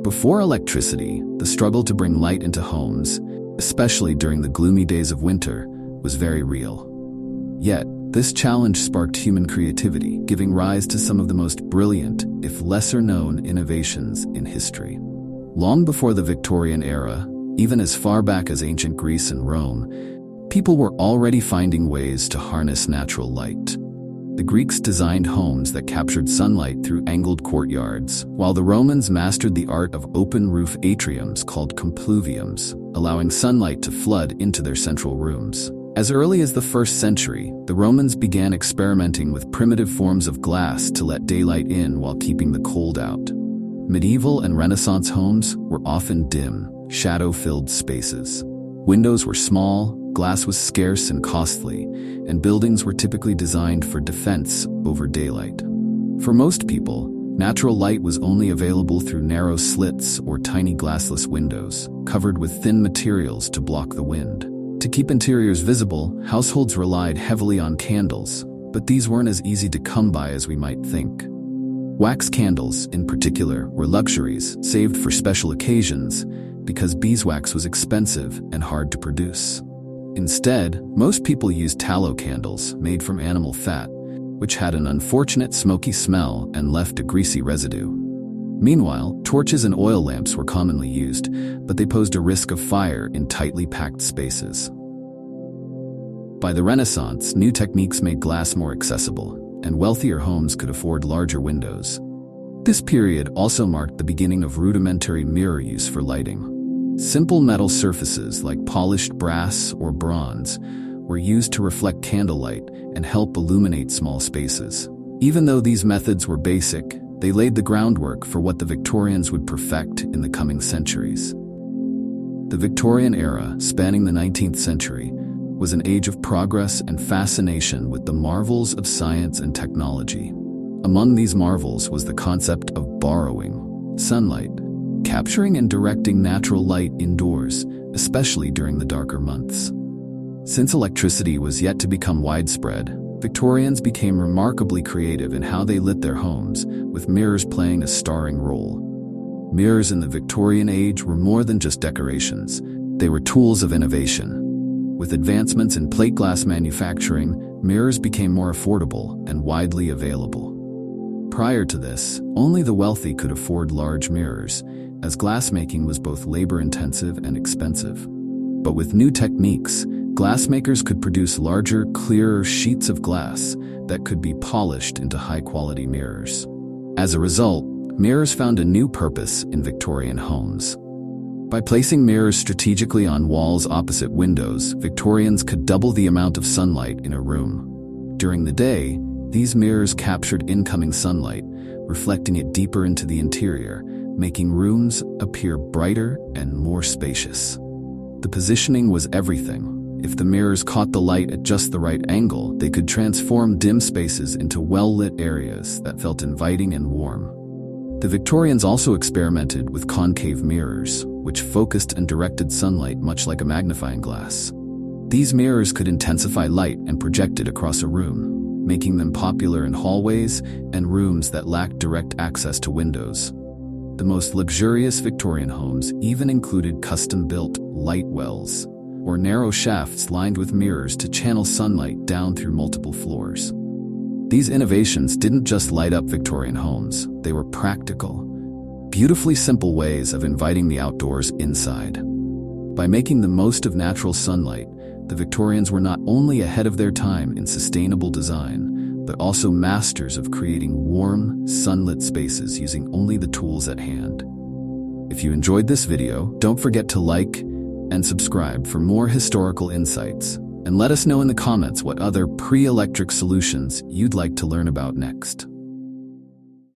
Before electricity, the struggle to bring light into homes, especially during the gloomy days of winter, was very real. Yet, this challenge sparked human creativity, giving rise to some of the most brilliant, if lesser-known, innovations in history. Long before the Victorian era, even as far back as ancient Greece and Rome, people were already finding ways to harness natural light. The Greeks designed homes that captured sunlight through angled courtyards, while the Romans mastered the art of open-roof atriums called compluviums, allowing sunlight to flood into their central rooms. As early as the 1st century, the Romans began experimenting with primitive forms of glass to let daylight in while keeping the cold out. Medieval and Renaissance homes were often dim, shadow-filled spaces. Windows were small, glass was scarce and costly, and buildings were typically designed for defense over daylight. For most people, natural light was only available through narrow slits or tiny glassless windows, covered with thin materials to block the wind. To keep interiors visible, households relied heavily on candles, but these weren't as easy to come by as we might think. Wax candles, in particular, were luxuries saved for special occasions because beeswax was expensive and hard to produce. Instead, most people used tallow candles made from animal fat, which had an unfortunate smoky smell and left a greasy residue. Meanwhile, torches and oil lamps were commonly used, but they posed a risk of fire in tightly packed spaces. By the Renaissance, new techniques made glass more accessible, and wealthier homes could afford larger windows. This period also marked the beginning of rudimentary mirror use for lighting. Simple metal surfaces like polished brass or bronze were used to reflect candlelight and help illuminate small spaces. Even though these methods were basic, they laid the groundwork for what the Victorians would perfect in the coming centuries. The Victorian era, spanning the 19th century, was an age of progress and fascination with the marvels of science and technology. Among these marvels was the concept of borrowing sunlight, capturing and directing natural light indoors, especially during the darker months. Since electricity was yet to become widespread, Victorians became remarkably creative in how they lit their homes, with mirrors playing a starring role. Mirrors in the Victorian age were more than just decorations. They were tools of innovation. With advancements in plate glass manufacturing, mirrors became more affordable and widely available. Prior to this, only the wealthy could afford large mirrors, as glassmaking was both labor-intensive and expensive. But with new techniques, glassmakers could produce larger, clearer sheets of glass that could be polished into high-quality mirrors. As a result, mirrors found a new purpose in Victorian homes. By placing mirrors strategically on walls opposite windows, Victorians could double the amount of sunlight in a room. During the day, these mirrors captured incoming sunlight, reflecting it deeper into the interior, making rooms appear brighter and more spacious. The positioning was everything. If the mirrors caught the light at just the right angle, they could transform dim spaces into well-lit areas that felt inviting and warm. The Victorians also experimented with concave mirrors, which focused and directed sunlight much like a magnifying glass. These mirrors could intensify light and project it across a room, making them popular in hallways and rooms that lacked direct access to windows. The most luxurious Victorian homes even included custom-built light wells, or narrow shafts lined with mirrors to channel sunlight down through multiple floors. These innovations didn't just light up Victorian homes, they were practical, beautifully simple ways of inviting the outdoors inside. By making the most of natural sunlight, the Victorians were not only ahead of their time in sustainable design, but also masters of creating warm, sunlit spaces using only the tools at hand. If you enjoyed this video, don't forget to like and subscribe for more historical insights, and let us know in the comments what other pre-electric solutions you'd like to learn about next.